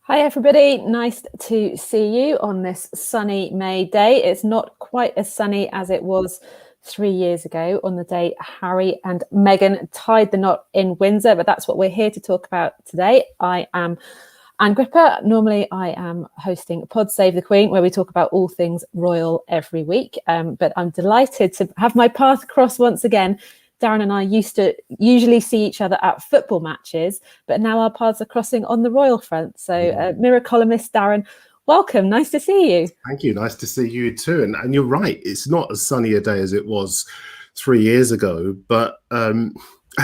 Hi everybody, nice to see you on this sunny May day. It's not quite as sunny as it was 3 years ago on the day Harry and Meghan tied the knot in Windsor, but that's what we're here to talk about today. I am Anne Gripper. Normally I am hosting Pod Save the Queen, where we talk about all things royal every week, but I'm delighted to have my path cross once again. Darren and I used to usually see each other at football matches, but now our paths are crossing on the royal front. So Mirror columnist Darren, welcome. Nice to see you. Thank you. Nice to see you too. And you're right. It's not as sunny a day as it was 3 years ago, but and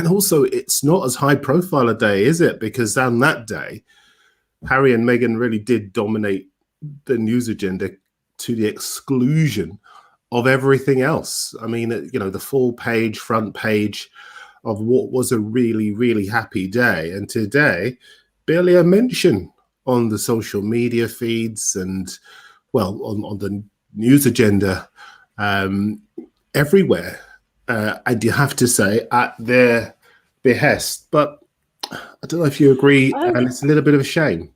also it's not as high profile a day, is it? Because on that day, Harry and Meghan really did dominate the news agenda to the exclusion of everything else. I mean, the full page, front page of what was a really, really happy day. And today, barely a mention on the social media feeds and, well, on the news agenda everywhere. And you have to say at their behest. But I don't know if you agree, and it's a little bit of a shame.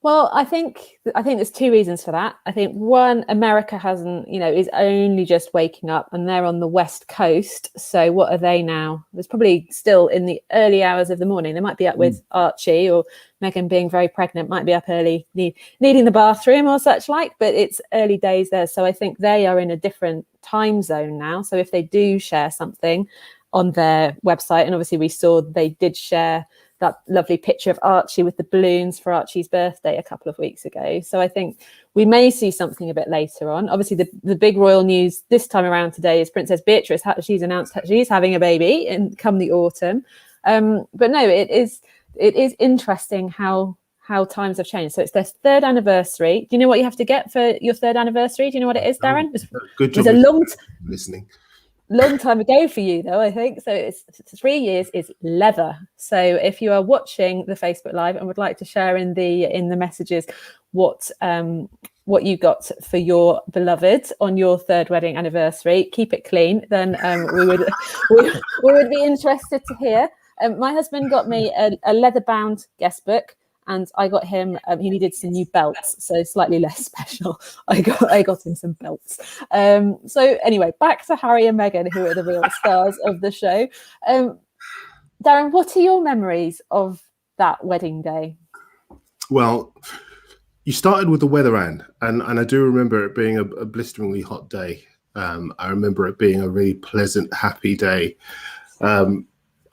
Well, I think there's two reasons for that. I think one, America is only just waking up, and they're on the West Coast. So what are they now? It's probably still in the early hours of the morning. They might be up with Archie, or Meghan being very pregnant might be up early, needing the bathroom or such like, but it's early days there. So I think they are in a different time zone now. So if they do share something on their website, and obviously we saw they did share that lovely picture of Archie with the balloons for Archie's birthday a couple of weeks ago. So I think we may see something a bit later on. Obviously, the big royal news this time around today is Princess Beatrice. She's announced that she's having a baby come the autumn. But no, it is interesting how times have changed. So it's their third anniversary. Do you know what you have to get for your third anniversary? Do you know what it is, Darren? Good job. It was listening. Long time ago for you, though, I think. So it's 3 years is leather. So if you are watching the Facebook Live and would like to share in the messages what you got for your beloved on your third wedding anniversary, keep it clean, then we would be interested to hear. My husband got me a leather-bound guest book, and I got him, he needed some new belts, so slightly less special. I got him some belts. So anyway, back to Harry and Meghan, who are the real stars of the show. Darren, what are your memories of that wedding day? Well, you started with the weather, Anne, and I do remember it being a blisteringly hot day. I remember it being a really pleasant, happy day.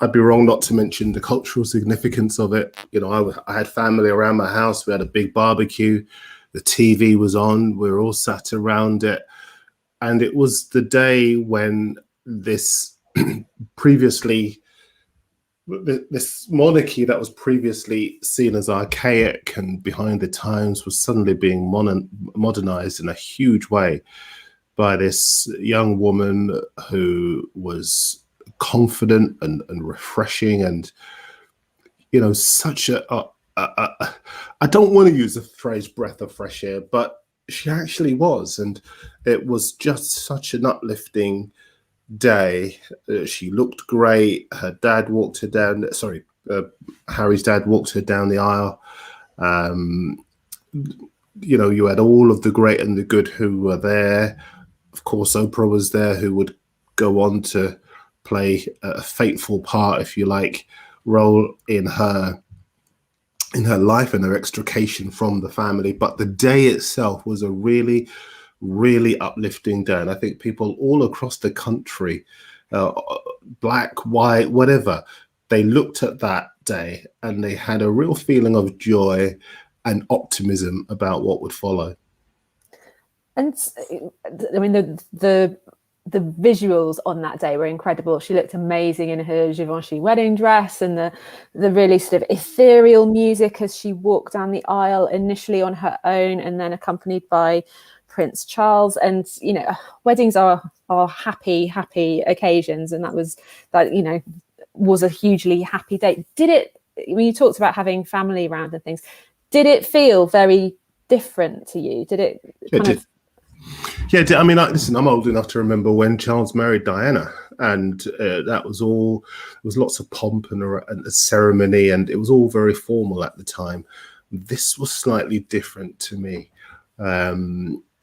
I'd be wrong not to mention the cultural significance of it. I had family around my house. We had a big barbecue. The TV was on. We were all sat around it. And it was the day when this monarchy that was previously seen as archaic and behind the times was suddenly being modernized in a huge way by this young woman who was confident and refreshing, and such I don't want to use the phrase breath of fresh air, but she actually was, and it was just such an uplifting day. She looked great. Her dad walked her down, Harry's dad walked her down the aisle. You had all of the great and the good who were there. Of course, Oprah was there, who would go on to play a fateful part, if you like, role in her life and her extrication from the family. But the day itself was a really, really uplifting day. And I think people all across the country, black, white, whatever, they looked at that day and they had a real feeling of joy and optimism about what would follow. And I mean, the visuals on that day were incredible. She looked amazing in her Givenchy wedding dress, and the really sort of ethereal music as she walked down the aisle, initially on her own and then accompanied by Prince Charles. And weddings are happy occasions, and that was a hugely happy day. When you talked about having family around and things, did it feel very different to you? Did it Yeah, I mean, listen, I'm old enough to remember when Charles married Diana, and that was all, there was lots of pomp and a ceremony, and it was all very formal at the time. This was slightly different to me.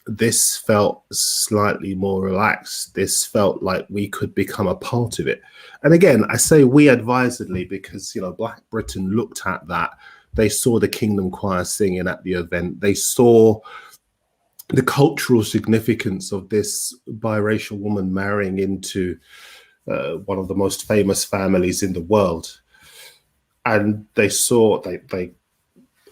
This felt slightly more relaxed. This felt like we could become a part of it. And again, I say we advisedly because, Black Britain looked at that. They saw the Kingdom Choir singing at the event. They saw the cultural significance of this biracial woman marrying into one of the most famous families in the world. And they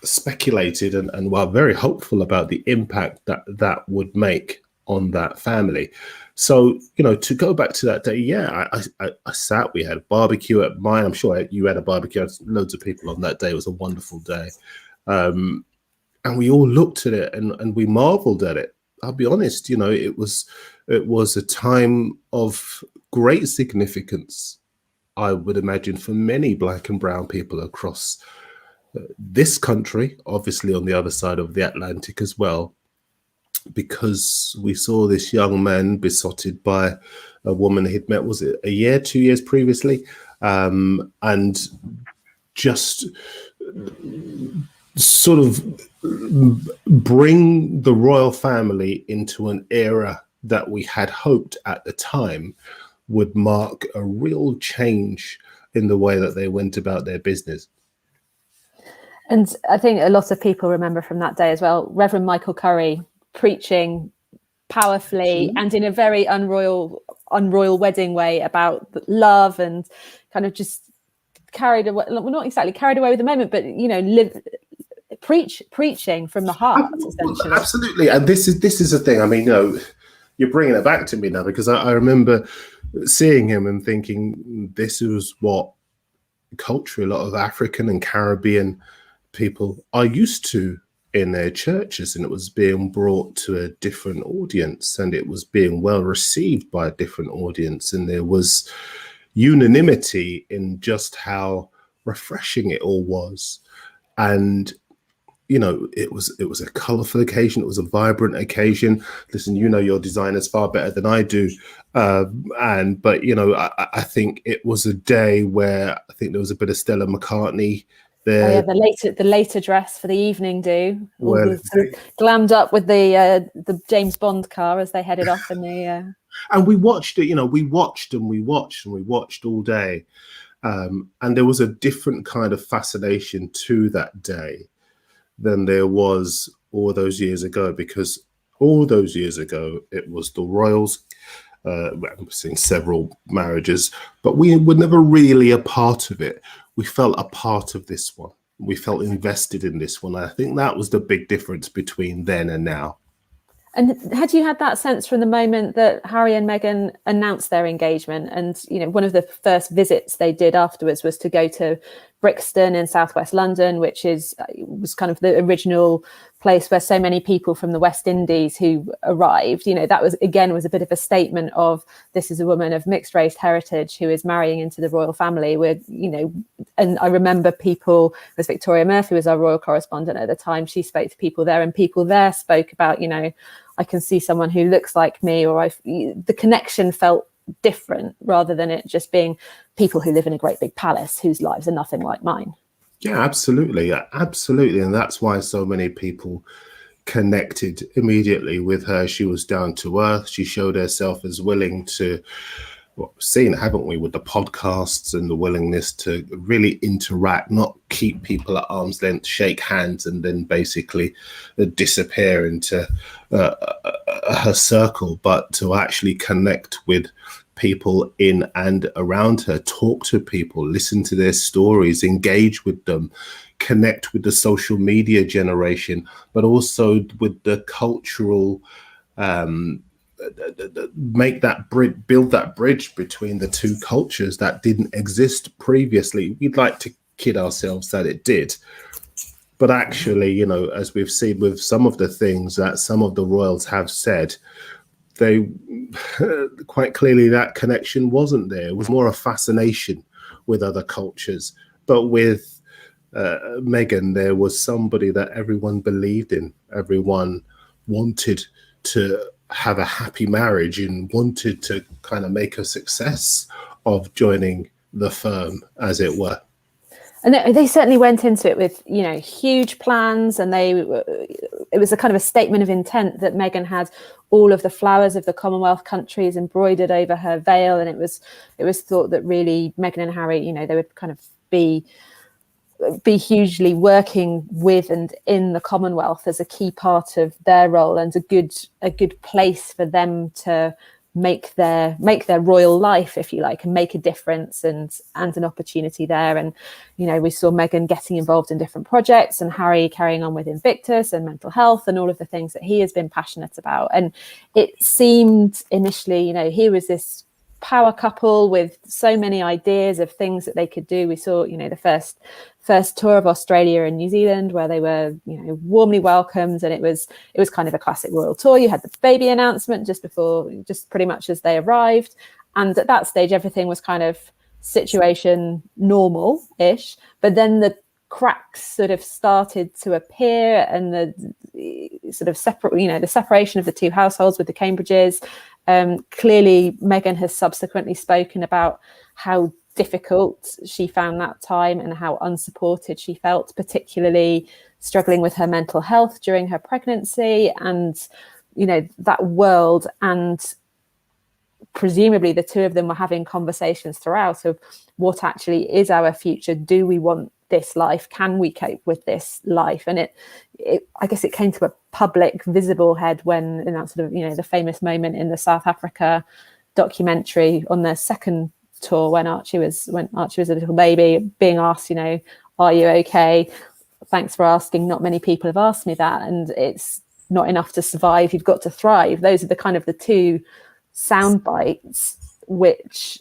speculated and were very hopeful about the impact that would make on that family. So, to go back to that day, I sat, we had a barbecue at mine. I'm sure you had a barbecue. Loads of people on that day. It was a wonderful day. And we all looked at it and we marveled at it. I'll be honest, it was a time of great significance, I would imagine, for many Black and brown people across this country, obviously on the other side of the Atlantic as well, because we saw this young man besotted by a woman he'd met, was it 2 years previously? And just sort of bring the royal family into an era that we had hoped at the time would mark a real change in the way that they went about their business. And I think a lot of people remember from that day as well, Reverend Michael Curry preaching powerfully and in a very unroyal wedding way about love and kind of just carried away, well, not exactly carried away with the moment, but, preaching from the heart, essentially. Absolutely. And this is the thing. I mean, you're bringing it back to me now, because I remember seeing him and thinking this was what culture a lot of African and Caribbean people are used to in their churches, and it was being brought to a different audience, and it was being well received by a different audience, and there was unanimity in just how refreshing it all was. And it was a colorful occasion. It was a vibrant occasion. Listen, your designers far better than I do. But I think it was a day where I think there was a bit of Stella McCartney there. Oh, yeah, the later dress for the evening do. Well, sort of glammed up with the James Bond car as they headed off in the. And we watched it. We watched all day, and there was a different kind of fascination to that day than there was all those years ago, because all those years ago it was the royals. I'm seeing several marriages, but we were never really a part of it. We felt a part of this one. We felt invested in this one. I think that was the big difference between then and now. And had you had that sense from the moment that Harry and Meghan announced their engagement? And, one of the first visits they did afterwards was to go to Brixton in southwest London, which was kind of the original place where so many people from the West Indies who arrived, that was a bit of a statement of, this is a woman of mixed race heritage who is marrying into the royal family. And I remember people, as Victoria Murphy was our royal correspondent at the time, she spoke to people there, and people there spoke about, I can see someone who looks like me, or the connection felt different rather than it just being people who live in a great big palace whose lives are nothing like mine. Yeah, absolutely. And that's why so many people connected immediately with her. She was down to earth. She showed herself as willing to, seen, haven't we, with the podcasts and the willingness to really interact, not keep people at arm's length, shake hands, and then basically disappear into her circle, but to actually connect with people in and around her, talk to people, listen to their stories, engage with them, connect with the social media generation, but also with the cultural build that bridge between the two cultures that didn't exist previously. We'd like to kid ourselves that it did, but actually, as we've seen with some of the things that some of the royals have said, they quite clearly that connection wasn't there. It was more a fascination with other cultures. But with Meghan, there was somebody that everyone believed in. Everyone wanted to have a happy marriage and wanted to kind of make a success of joining the firm, as it were. And they certainly went into it with, you know, huge plans, and it was a kind of a statement of intent that Meghan had all of the flowers of the Commonwealth countries embroidered over her veil, and it was thought that really Meghan and Harry, you know, they would kind of be hugely working with and in the Commonwealth as a key part of their role, and a good place for them to make their royal life, if you like, and make a difference and an opportunity there. And, you know, we saw Meghan getting involved in different projects, and Harry carrying on with Invictus and mental health and all of the things that he has been passionate about. And it seemed initially, you know, he was this power couple with so many ideas of things that they could do. We saw, you know, the first tour of Australia and New Zealand, where they were, you know, warmly welcomed, and it was kind of a classic royal tour. You had the baby announcement just pretty much as they arrived, and at that stage everything was kind of situation normal-ish, but then the cracks sort of started to appear, and the sort of the separation of the two households with the Cambridges. Clearly Meghan has subsequently spoken about how difficult she found that time and how unsupported she felt, particularly struggling with her mental health during her pregnancy, and, you know, that world. And presumably the two of them were having conversations throughout of what actually is our future. Do we want this life? Can we cope with this life? And I guess it came to a public, visible head when, in that sort of, you know, the famous moment in the South Africa documentary on their second tour, when Archie was a little baby, being asked, you know, are you okay? Thanks for asking. Not many people have asked me that, and it's not enough to survive. You've got to thrive. Those are the kind of the two sound bites which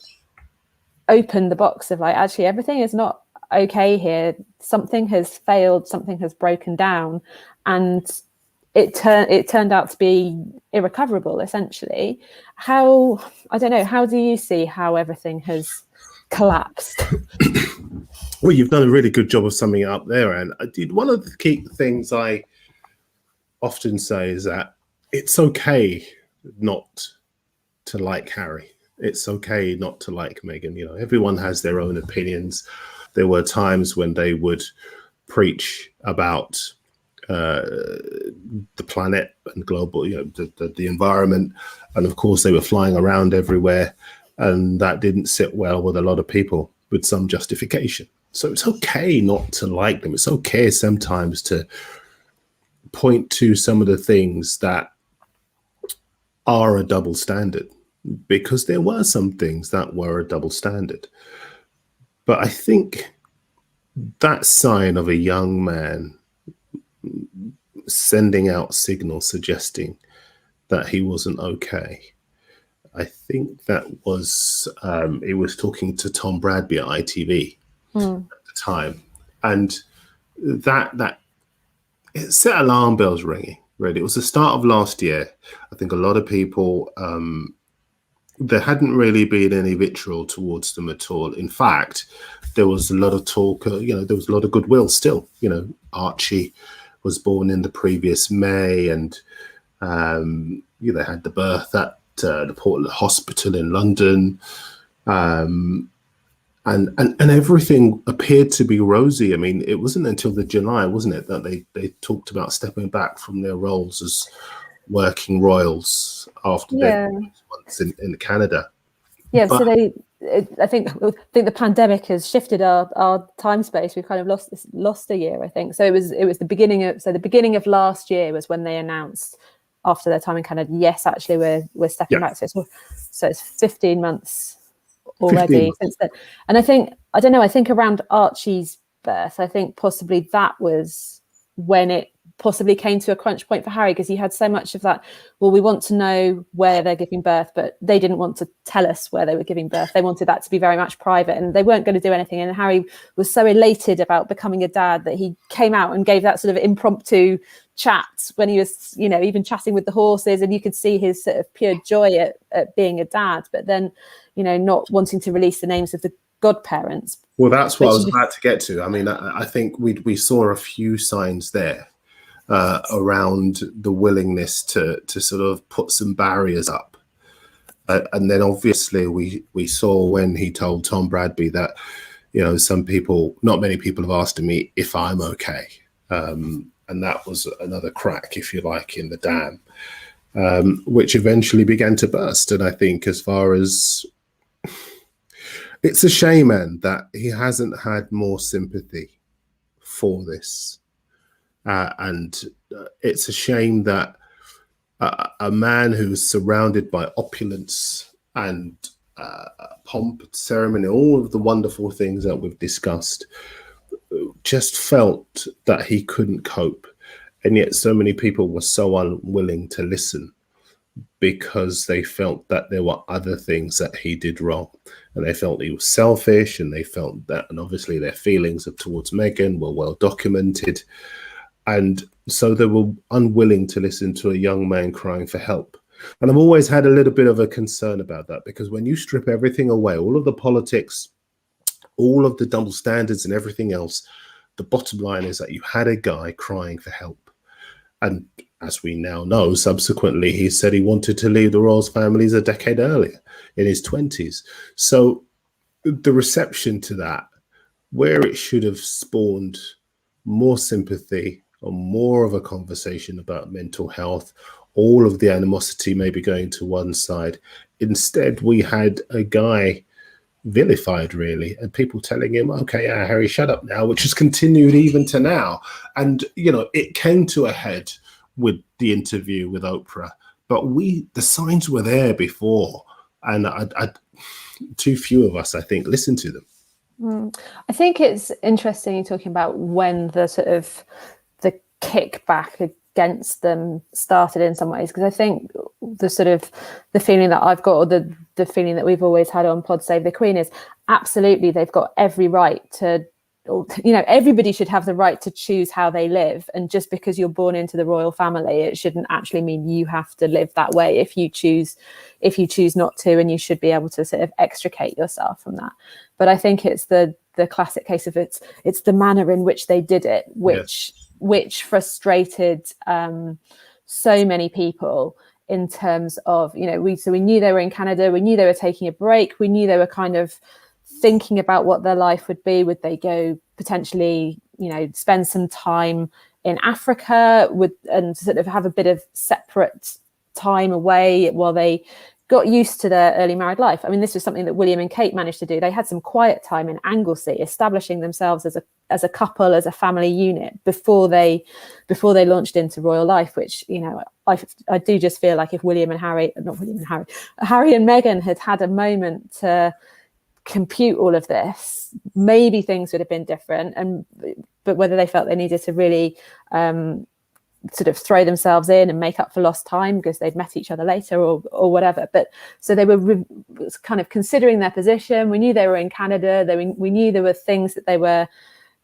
open the box of, like, actually everything is not okay here. Something has failed, something has broken down, and it turned out to be irrecoverable, essentially. How do you see how everything has collapsed? Well, you've done a really good job of summing it up there, and one of the key things I often say is that it's okay not to like Harry. It's okay not to like Meghan. You know, everyone has their own opinions. There were times when they would preach about the planet and global, you know, the environment, and of course they were flying around everywhere, and that didn't sit well with a lot of people, with some justification. So it's okay not to like them. It's okay sometimes to point to some of the things that are a double standard, because there were some things that were a double standard. But I think that sign of a young man sending out signals suggesting that he wasn't okay, I think that was, he was talking to Tom Bradby at ITV at the time. And that it set alarm bells ringing, really. It was the start of last year. I think a lot of people, there hadn't really been any vitriol towards them at all. In fact, there was a lot of talk, you know, there was a lot of goodwill still. You know, Archie was born in the previous May, and you know, they had the birth at the Portland Hospital in London, and everything appeared to be rosy. I mean, it wasn't until the July, wasn't it, that they talked about stepping back from their roles as working royals after their months in Canada. Yeah, but, so I think the pandemic has shifted our time space. We've kind of lost a year, I think. So it was the beginning of last year was when they announced, after their time in Canada, yes, actually we're stepping back. So it's 15 months already since then. And I think around Archie's birth, I think possibly that was when it possibly came to a crunch point for Harry, because he had so much of that, well, we want to know where they're giving birth, but they didn't want to tell us where they were giving birth. They wanted that to be very much private, and they weren't going to do anything. And Harry was so elated about becoming a dad that he came out and gave that sort of impromptu chat when he was, you know, even chatting with the horses, and you could see his sort of pure joy at being a dad, but then, you know, not wanting to release the names of the godparents. Well, that's what I was about to get to. I mean, I think we saw a few signs there around the willingness to sort of put some barriers up. And then obviously we saw when he told Tom Bradby that not many people have asked me if I'm okay. And that was another crack, if you like, in the dam, which eventually began to burst. And I think it's a shame, man, that he hasn't had more sympathy for this. And it's a shame that a man who's surrounded by opulence and pomp, ceremony, all of the wonderful things that we've discussed, just felt that he couldn't cope. And yet so many people were so unwilling to listen because they felt that there were other things that he did wrong. And they felt he was selfish, and they felt that, and obviously their feelings towards Meghan were well documented. And so they were unwilling to listen to a young man crying for help. And I've always had a little bit of a concern about that, because when you strip everything away, all of the politics, all of the double standards and everything else, the bottom line is that you had a guy crying for help. And as we now know, subsequently, he said he wanted to leave the royals' families a decade earlier, in his 20s. So the reception to that, where it should have spawned more sympathy or more of a conversation about mental health, all of the animosity maybe going to one side. Instead, we had a guy vilified, really, and people telling him, okay, Harry, shut up now, which has continued even to now. And, it came to a head with the interview with Oprah, but the signs were there before. And too few of us, I think, listened to them. I think it's interesting you're talking about when the sort of the kickback against them started in some ways, because I think the feeling that I've got, or the feeling that we've always had on Pod Save the Queen, is absolutely they've got every right to, everybody should have the right to choose how they live. And just because you're born into the royal family, it shouldn't actually mean you have to live that way if you choose not to, and you should be able to sort of extricate yourself from that. But I think it's the classic case of it's the manner in which they did it, which frustrated so many people, in terms of, we knew they were in Canada, we knew they were taking a break, we knew they were kind of thinking about what their life would be. Would they go potentially, spend some time in Africa and sort of have a bit of separate time away while they got used to their early married life? I mean, this was something that William and Kate managed to do. They had some quiet time in Anglesey, establishing themselves as a couple, as a family unit, before they launched into royal life, which, I do just feel like if Harry and Meghan had a moment to compute all of this, maybe things would have been different. But whether they felt they needed to really sort of throw themselves in and make up for lost time because they'd met each other later or whatever. But so they were kind of considering their position. We knew they were in Canada. We knew there were things that they were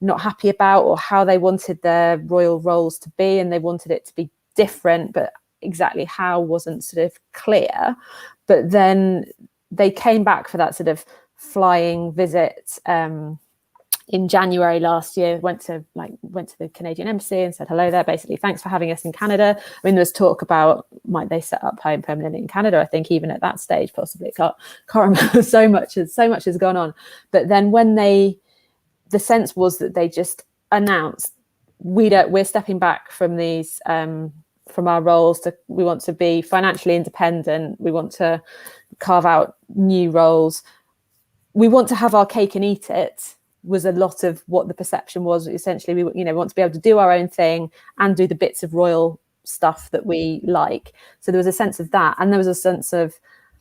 not happy about, or how they wanted their royal roles to be, and they wanted it to be different, but exactly how wasn't sort of clear. But then they came back for that sort of flying visit in January last year, went to the Canadian embassy and said hello there, basically, thanks for having us in Canada. I mean, there was talk about, might they set up home permanently in Canada? I think even at that stage, possibly. Can't remember. so much has gone on. But then when the sense was that they just announced, we're stepping back from these from our roles, we want to be financially independent, we want to carve out new roles, we want to have our cake and eat it, was a lot of what the perception was. Essentially, we want to be able to do our own thing and do the bits of royal stuff that we like. So there was a sense of that, and there was a sense of,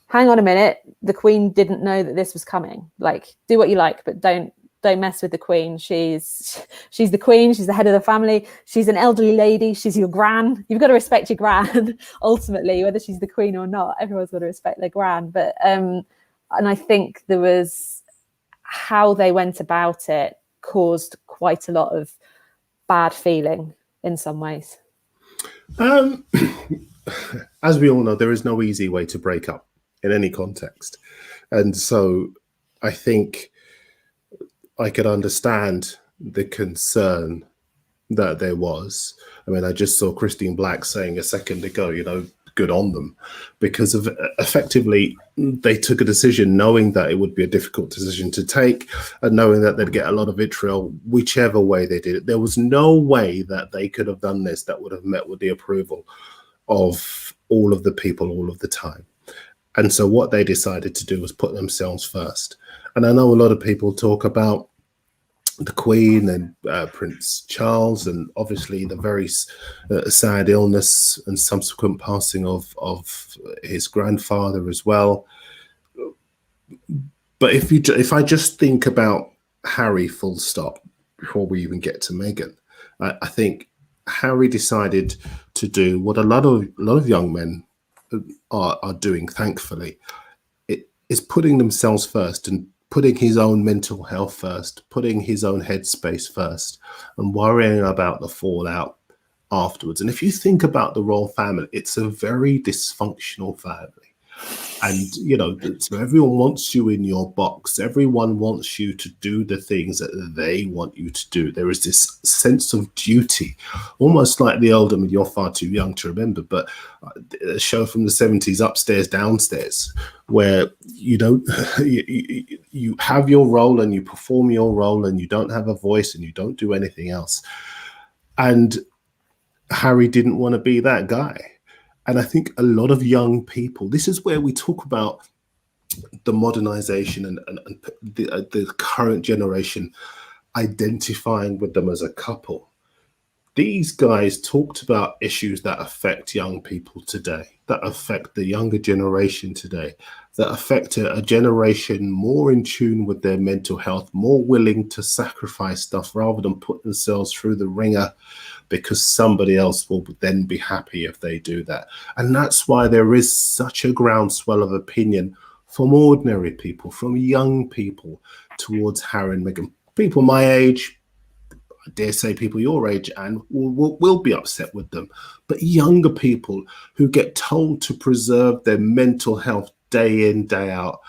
hang on a minute, the Queen didn't know that this was coming. Like, do what you like, but don't mess with the Queen. She's the Queen. She's the head of the family. She's an elderly lady. She's your gran. You've got to respect your gran. Ultimately, whether she's the Queen or not, everyone's got to respect their gran. But and I think there was, how they went about it caused quite a lot of bad feeling in some ways. As we all know, there is no easy way to break up in any context. And so I think I could understand the concern that there was. I mean, I just saw Christine Black saying a second ago, good on them, because of effectively they took a decision knowing that it would be a difficult decision to take, and knowing that they'd get a lot of vitriol whichever way they did it. There was no way that they could have done this that would have met with the approval of all of the people all of the time. And so what they decided to do was put themselves first. And I know a lot of people talk about the Queen and Prince Charles, and obviously the very sad illness and subsequent passing of his grandfather as well. But if I just think about Harry full stop before we even get to Meghan, I think Harry decided to do what a lot of young men are doing, thankfully. It is putting themselves first and putting his own mental health first, putting his own headspace first, and worrying about the fallout afterwards. And if you think about the royal family, it's a very dysfunctional family. And, you know, so everyone wants you in your box. Everyone wants you to do the things that they want you to do. There is this sense of duty, almost like the older, you're far too young to remember, but a show from the 70s, Upstairs, Downstairs, where, you know, you have your role and you perform your role and you don't have a voice and you don't do anything else. And Harry didn't want to be that guy. And I think a lot of young people, this is where we talk about the modernization and the current generation identifying with them as a couple. These guys talked about issues that affect young people today, that affect the younger generation today, that affect a generation more in tune with their mental health, more willing to sacrifice stuff rather than put themselves through the ringer because somebody else will then be happy if they do that. And that's why there is such a groundswell of opinion from ordinary people, from young people towards Harry and Meghan. People my age, I dare say people your age, and will be upset with them. But younger people who get told to preserve their mental health day in, day out,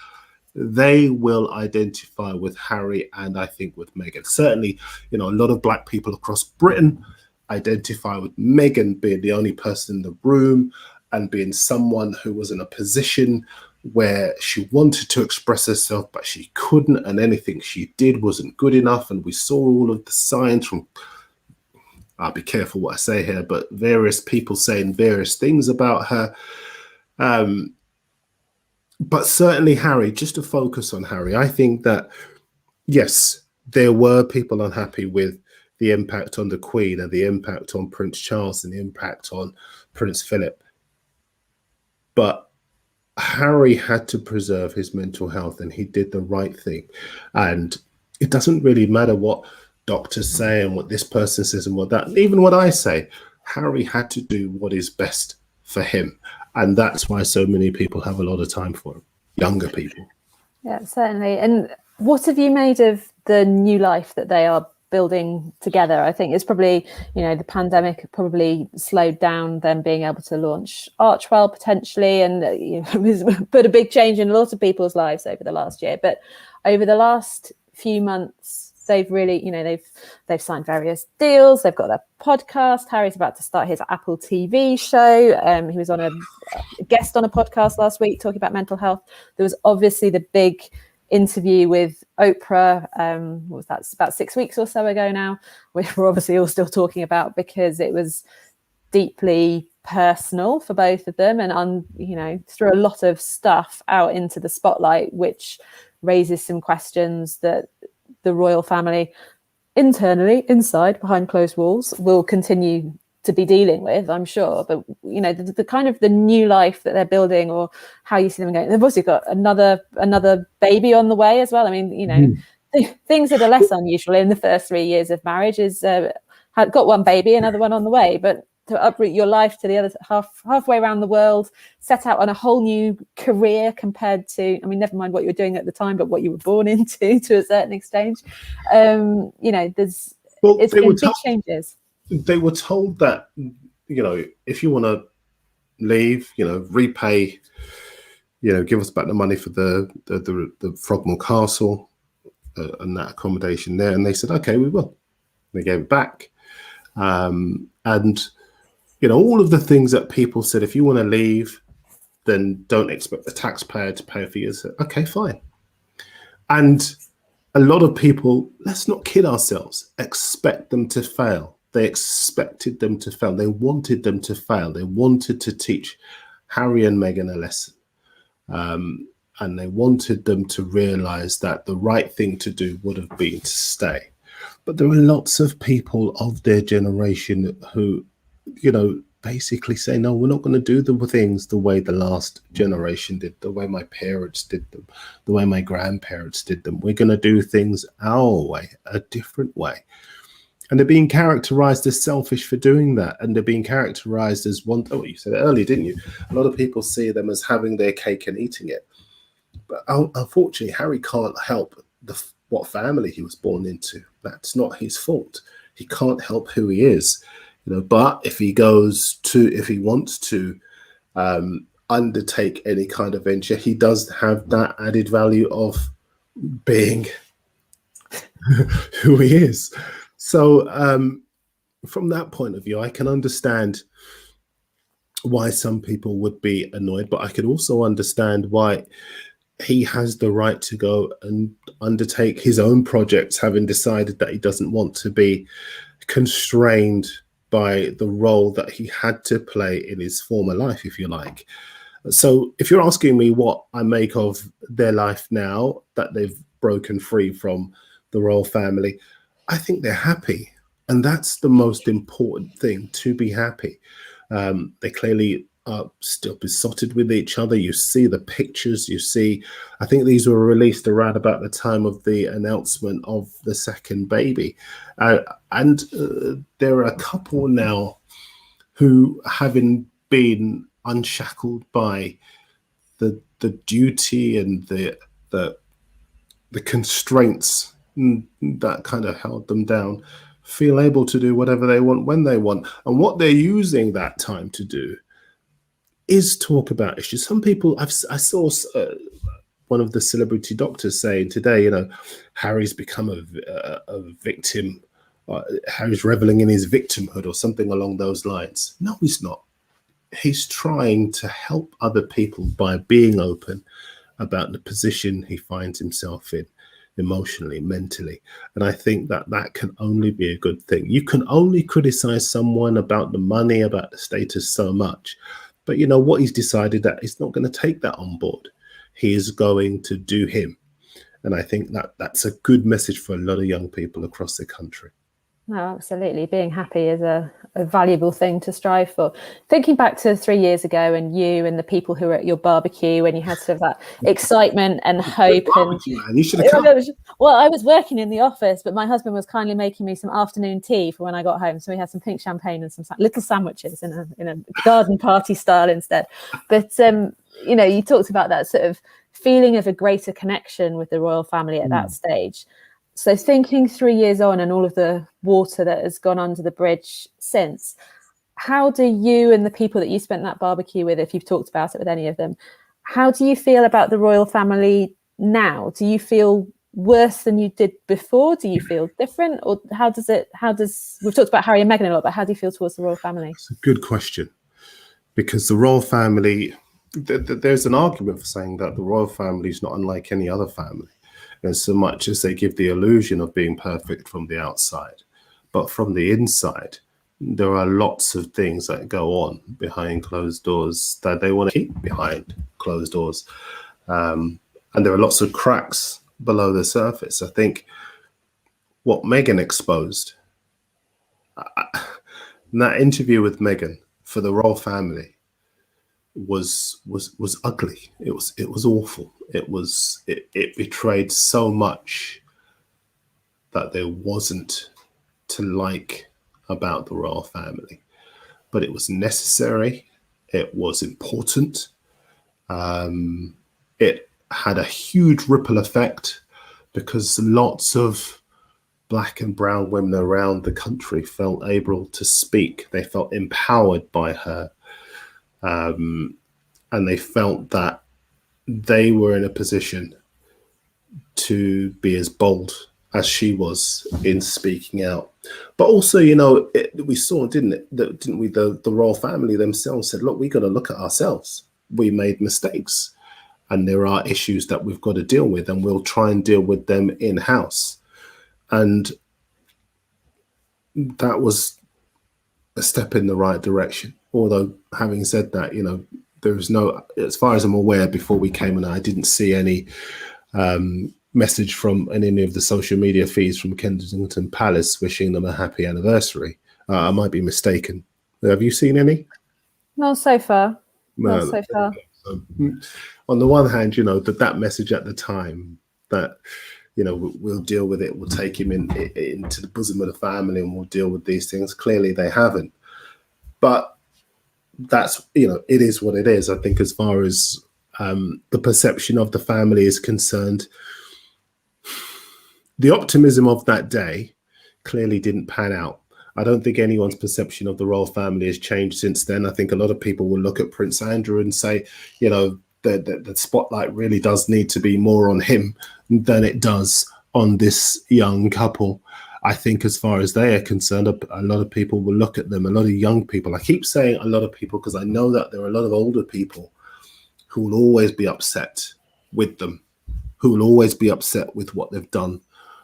they will identify with Harry and I think with Meghan. Certainly, you know, a lot of Black people across Britain identify with Meghan being the only person in the room and being someone who was in a position where she wanted to express herself, but she couldn't, and anything she did wasn't good enough. And we saw all of the signs from, I'll be careful what I say here, but various people saying various things about her. But certainly Harry, just to focus on Harry, I think that, yes, there were people unhappy with the impact on the Queen and the impact on Prince Charles and the impact on Prince Philip. But Harry had to preserve his mental health and he did the right thing. And it doesn't really matter what doctors say and what this person says and what that, even what I say, Harry had to do what is best for him. And that's why so many people have a lot of time for him, younger people. Yeah, certainly. And what have you made of the new life that they are building together? I think it's probably, you know, the pandemic probably slowed down them being able to launch Archwell potentially, and you know, put a big change in a lot of people's lives over the last year. But over the last few months, they've really, you know, they've signed various deals. They've got their podcast. Harry's about to start his Apple TV show. He was on a guest on a podcast last week talking about mental health. There was obviously the big interview with Oprah, what was that, about 6 weeks or so ago now, which we're obviously all still talking about because it was deeply personal for both of them, and you know, threw a lot of stuff out into the spotlight, which raises some questions that the royal family internally, inside, behind closed walls, will continue to be dealing with, I'm sure. But you know, the kind of the new life that they're building, or how you see them going. They've also got another baby on the way as well. I mean, you know, things that are less unusual in the first 3 years of marriage is got one baby, another one on the way. But to uproot your life to the other halfway around the world, set out on a whole new career compared to, I mean, never mind what you were doing at the time, but what you were born into to a certain extent. You know, it's been big changes. They were told that, you know, if you want to leave, you know, repay, you know, give us back the money for the Frogmore Castle and that accommodation there. And they said, okay, we will. They gave it back. And You know, all of the things that people said, if you want to leave, then don't expect the taxpayer to pay for you. So, okay, fine. And a lot of people, let's not kid ourselves, expect them to fail. They expected them to fail. They wanted them to fail. They wanted to teach Harry and Meghan a lesson. And they wanted them to realize that the right thing to do would have been to stay. But there are lots of people of their generation who, you know, basically say, no, we're not going to do the things the way the last generation did, the way my parents did them, the way my grandparents did them. We're going to do things our way, a different way. And they're being characterized as selfish for doing that. And they're being characterized as you said it earlier, didn't you? A lot of people see them as having their cake and eating it. But unfortunately, Harry can't help what family he was born into. That's not his fault. He can't help who he is. You know, but if he wants to undertake any kind of venture, he does have that added value of being who he is. So from that point of view, I can understand why some people would be annoyed, but I could also understand why he has the right to go and undertake his own projects, having decided that he doesn't want to be constrained by the role that he had to play in his former life, if you like. So if you're asking me what I make of their life now that they've broken free from the royal family, I think they're happy. And that's the most important thing, to be happy. They clearly are still besotted with each other. You see the pictures, I think these were released around about the time of the announcement of the second baby. And there are a couple now who, having been unshackled by the duty and the constraints that kind of held them down, feel able to do whatever they want when they want. And what they're using that time to do is talk about issues. Some people, I saw one of the celebrity doctors saying today, you know, Harry's become a victim. Harry's reveling in his victimhood or something along those lines. No, he's not. He's trying to help other people by being open about the position he finds himself in, emotionally, mentally. And I think that can only be a good thing. You can only criticize someone about the money, about the status so much. But you know what, he's decided that he's not going to take that on board. He is going to do him. And I think that's a good message for a lot of young people across the country. No, absolutely. Being happy is a valuable thing to strive for. Thinking back to 3 years ago and you and the people who were at your barbecue and you had sort of that excitement and hope. You should have come. Well, I was working in the office, but my husband was kindly making me some afternoon tea for when I got home. So we had some pink champagne and some little sandwiches in a garden party style instead. But, you know, you talked about that sort of feeling of a greater connection with the royal family at that stage. So thinking 3 years on and all of the water that has gone under the bridge since, how do you and the people that you spent that barbecue with, if you've talked about it with any of them, how do you feel about the royal family now? Do you feel worse than you did before? Do you feel different? Or we've talked about Harry and Meghan a lot, but how do you feel towards the royal family? It's a good question, because the royal family, there's an argument for saying that the royal family is not unlike any other family, as so much as they give the illusion of being perfect from the outside. But from the inside, there are lots of things that go on behind closed doors that they want to keep behind closed doors. And there are lots of cracks below the surface. I think what Meghan exposed, that interview with Meghan for the royal family, was ugly. It was awful. It betrayed so much that there wasn't to like about the royal family, but it was necessary. It was important. It had a huge ripple effect because lots of Black and brown women around the country felt able to speak. They felt empowered by her. And they felt that they were in a position to be as bold as she was in speaking out. But also, you know, we saw, didn't we? The royal family themselves said, look, we got to look at ourselves. We made mistakes and there are issues that we've got to deal with, and we'll try and deal with them in-house. And that was a step in the right direction. Although, having said that, you know, there is no, as far as I'm aware, before we came in, I didn't see any message from any of the social media feeds from Kensington Palace wishing them a happy anniversary. I might be mistaken. Have you seen any? Not so far. No. Not so far. So, on the one hand, you know, that message at the time that, you know, we'll deal with it, we'll take him into the bosom of the family and we'll deal with these things. Clearly they haven't. But that's, you know, it is what it is. I think as far as the perception of the family is concerned, the optimism of that day clearly didn't pan out. I don't think anyone's perception of the royal family has changed since then. I think a lot of people will look at Prince Andrew and say, you know, the spotlight really does need to be more on him than it does on this young couple. I think as far as they are concerned, a lot of people will look at them, a lot of young people. I keep saying a lot of people because I know that there are a lot of older people who will always be upset with them, who will always be upset with what they've done,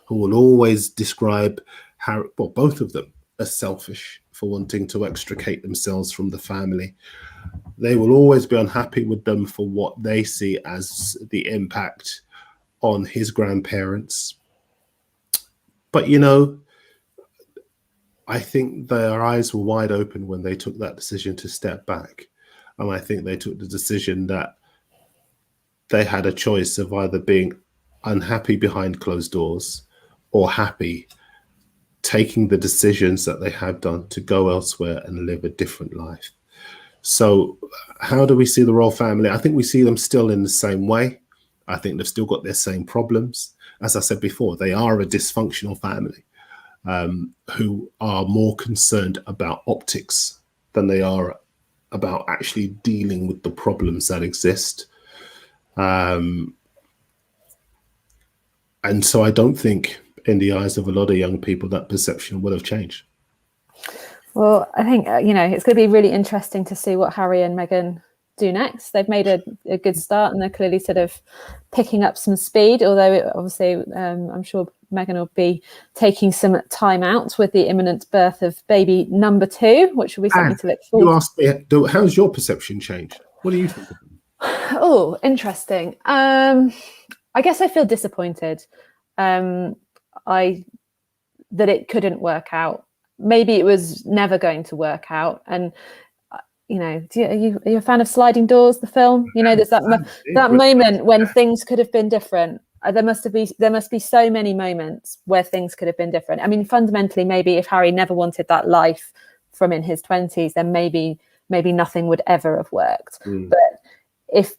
who will always describe Harry, well, both of them, as selfish for wanting to extricate themselves from the family. They will always be unhappy with them for what they see as the impact on his grandparents. But, you know, I think their eyes were wide open when they took that decision to step back. And I think they took the decision that they had a choice of either being unhappy behind closed doors or happy taking the decisions that they have done to go elsewhere and live a different life. So how do we see the royal family? I think we see them still in the same way. I think they've still got their same problems. As I said before, they are a dysfunctional family who are more concerned about optics than they are about actually dealing with the problems that exist. And so I don't think in the eyes of a lot of young people that perception would have changed. Well, I think, you know, it's going to be really interesting to see what Harry and Meghan do next. They've made a good start and they're clearly sort of picking up some speed, although obviously I'm sure Meghan will be taking some time out with the imminent birth of baby number 2, which will be something to look forward to. You asked me, how's your perception changed? What do you think of them? Oh, interesting. I guess I feel disappointed that it couldn't work out. Maybe it was never going to work out. And you know, are you a fan of Sliding Doors, the film? You know, there's that moment when things could have been different. There must be so many moments where things could have been different. I mean, fundamentally, maybe if Harry never wanted that life from in his 20s, then maybe nothing would ever have worked. But if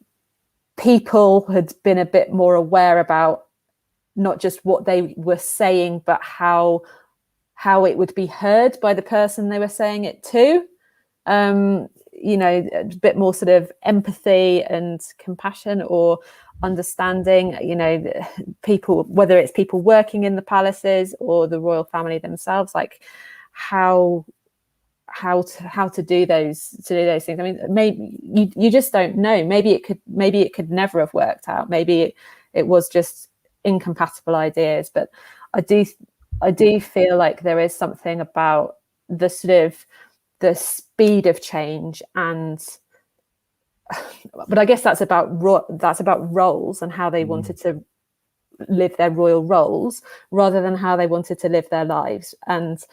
people had been a bit more aware about not just what they were saying, but how it would be heard by the person they were saying it to, you know, a bit more sort of empathy and compassion or understanding, you know, people, whether it's people working in the palaces or the royal family themselves, like how to do those things. I mean, maybe you just don't know. Maybe it could never have worked out. Maybe it was just incompatible ideas. But I do feel like there is something about the sort of the speed of change, but I guess that's about roles and how they wanted to live their royal roles rather than how they wanted to live their lives. And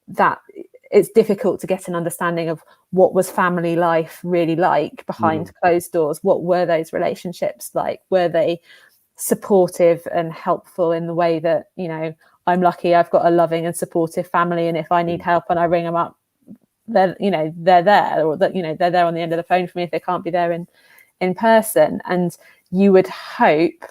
that it's difficult to get an understanding of what was family life really like behind closed doors. What were those relationships like? Were they supportive and helpful in the way that, you know, I'm lucky I've got a loving and supportive family, and if I need help and I ring them up, they're there, or that, you know, they're there on the end of the phone for me if they can't be there in person. And you would hope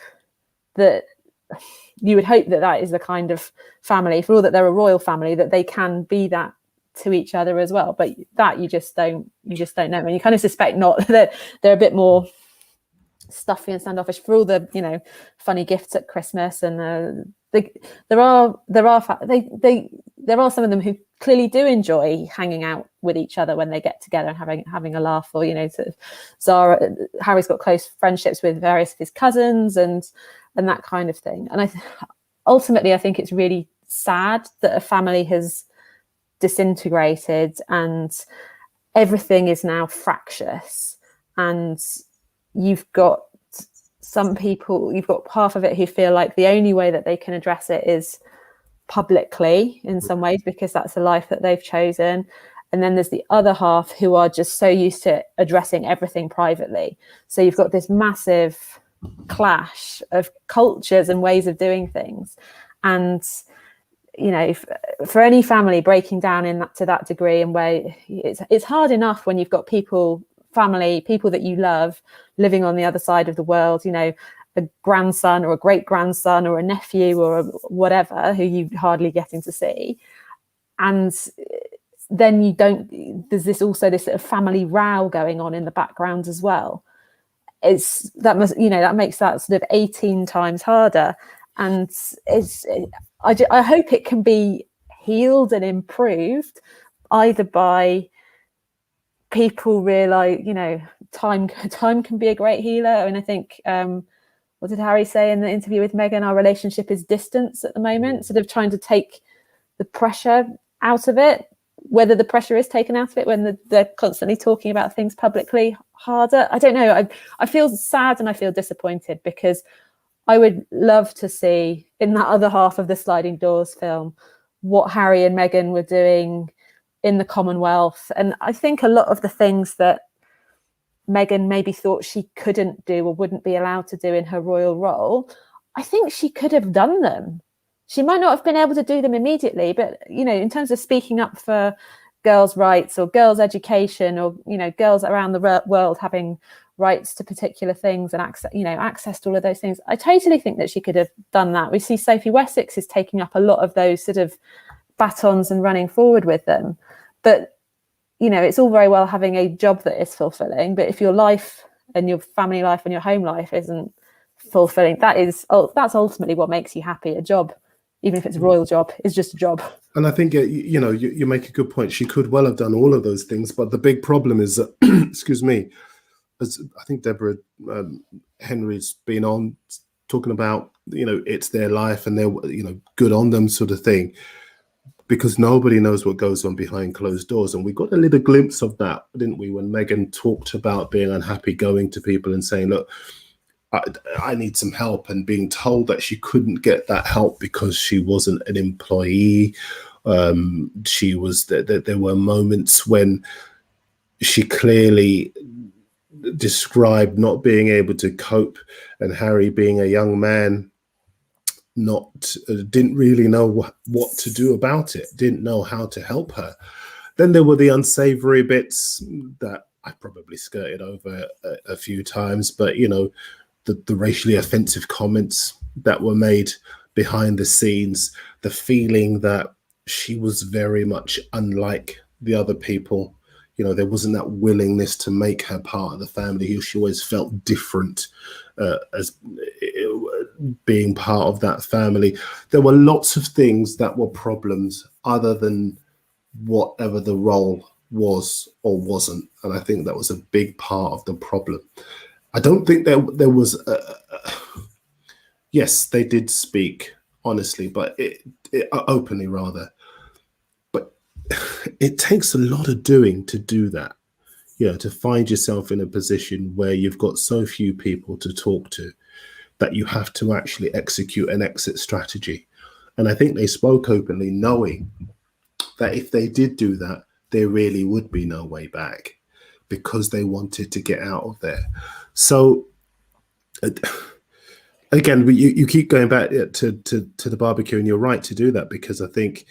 that that is the kind of family, for all that they're a royal family, that they can be that to each other as well. But that you just don't know, and you kind of suspect not, that they're a bit more stuffy and standoffish, for all the, you know, funny gifts at Christmas and there are some of them who clearly do enjoy hanging out with each other when they get together and having a laugh, or sort of Harry's got close friendships with various of his cousins and that kind of thing. And ultimately I think it's really sad that a family has disintegrated and everything is now fractious, and you've got half of it who feel like the only way that they can address it is publicly in some ways, because that's the life that they've chosen. And then there's the other half who are just so used to addressing everything privately. So you've got this massive clash of cultures and ways of doing things. And for any family breaking down to that degree, and where it's hard enough when you've got people that you love living on the other side of the world, a grandson or a great grandson or a nephew or whatever who you hardly getting to see. And then there's this sort of family row going on in the background as well. That makes that sort of 18 times harder. And I hope it can be healed and improved, either by people realize, time can be a great healer. I mean, I think, what did Harry say in the interview with Meghan? Our relationship is distance at the moment, sort of trying to take the pressure out of it. Whether the pressure is taken out of it when they're constantly talking about things publicly harder, I don't know. I feel sad and I feel disappointed, because I would love to see in that other half of the Sliding Doors film what Harry and Meghan were doing in the Commonwealth. And I think a lot of the things that Meghan maybe thought she couldn't do or wouldn't be allowed to do in her royal role, I think she could have done them. She might not have been able to do them immediately, but, in terms of speaking up for girls' rights or girls' education, or, girls around the world having rights to particular things and access to all of those things, I totally think that she could have done that. We see Sophie Wessex is taking up a lot of those sort of batons and running forward with them. But it's all very well having a job that is fulfilling, but if your life and your family life and your home life isn't fulfilling, that's ultimately what makes you happy. A job, even if it's a royal job, is just a job. And I think you make a good point. She could well have done all of those things, but the big problem is that excuse me, as I think Deborah Henry's been on talking about, it's their life and they're good on them sort of thing, because nobody knows what goes on behind closed doors. And we got a little glimpse of that, didn't we, when Meghan talked about being unhappy, going to people and saying, look, I need some help, and being told that she couldn't get that help because she wasn't an employee. She was there were moments when she clearly described not being able to cope, and Harry, being a young man, didn't really know what to do about it, didn't know how to help her. Then there were the unsavory bits that I probably skirted over a few times, but the racially offensive comments that were made behind the scenes, the feeling that she was very much unlike the other people. There wasn't that willingness to make her part of the family. She always felt different as being part of that family. There were lots of things that were problems other than whatever the role was or wasn't. And I think that was a big part of the problem. I don't think there was yes, they did speak honestly, but it openly rather. But it takes a lot of doing to do that. To find yourself in a position where you've got so few people to talk to that you have to actually execute an exit strategy. And I think they spoke openly, knowing that if they did do that, there really would be no way back, because they wanted to get out of there. So again, you keep going back to the barbecue, and you're right to do that, because I think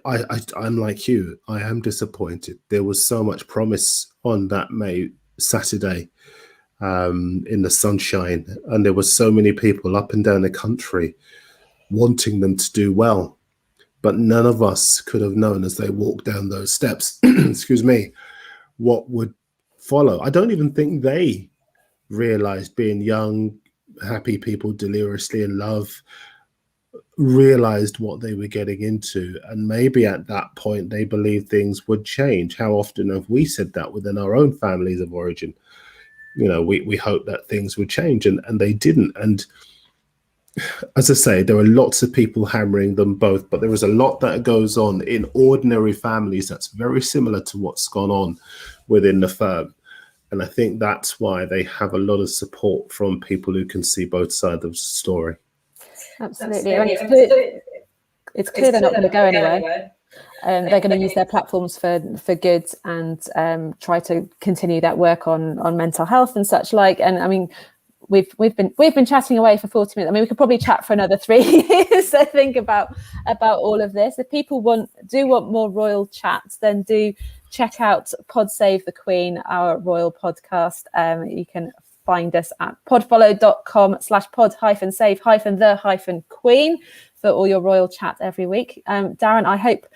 I'm like you. I am disappointed. There was so much promise on that Saturday in the sunshine, and there were so many people up and down the country wanting them to do well, but none of us could have known as they walked down those steps excuse me, what would follow. I don't even think they realized, being young, happy people, deliriously in love, realized what they were getting into, and maybe at that point they believed things would change. How often have we said that within our own families of origin? You know, we hope that things would change, and they didn't. And as I say, there are lots of people hammering them both, but there is a lot that goes on in ordinary families that's very similar to what's gone on within the firm. And I think that's why they have a lot of support from people who can see both sides of the story. Absolutely. I mean, it's clear they're not going to go anywhere. They're going to use their platforms for good, and try to continue that work on mental health and such like. And I mean, we've been chatting away for 40 minutes. I mean, we could probably chat for another 3 years, I think, about all of this. If people want more royal chats, then do check out Pod Save the Queen, our royal podcast. You can find us at podfollow.com/pod-save-the-queen for all your royal chat every week. Darren, I hope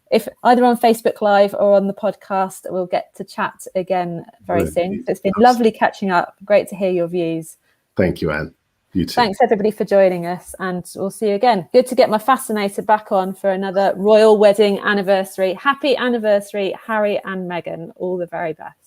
if either on Facebook Live or on the podcast, we'll get to chat again very soon. It's been lovely catching up. Great to hear your views. Thank you, Anne. You too. Thanks everybody for joining us, and we'll see you again. Good to get my fascinator back on for another royal wedding anniversary. Happy anniversary, Harry and Meghan. All the very best.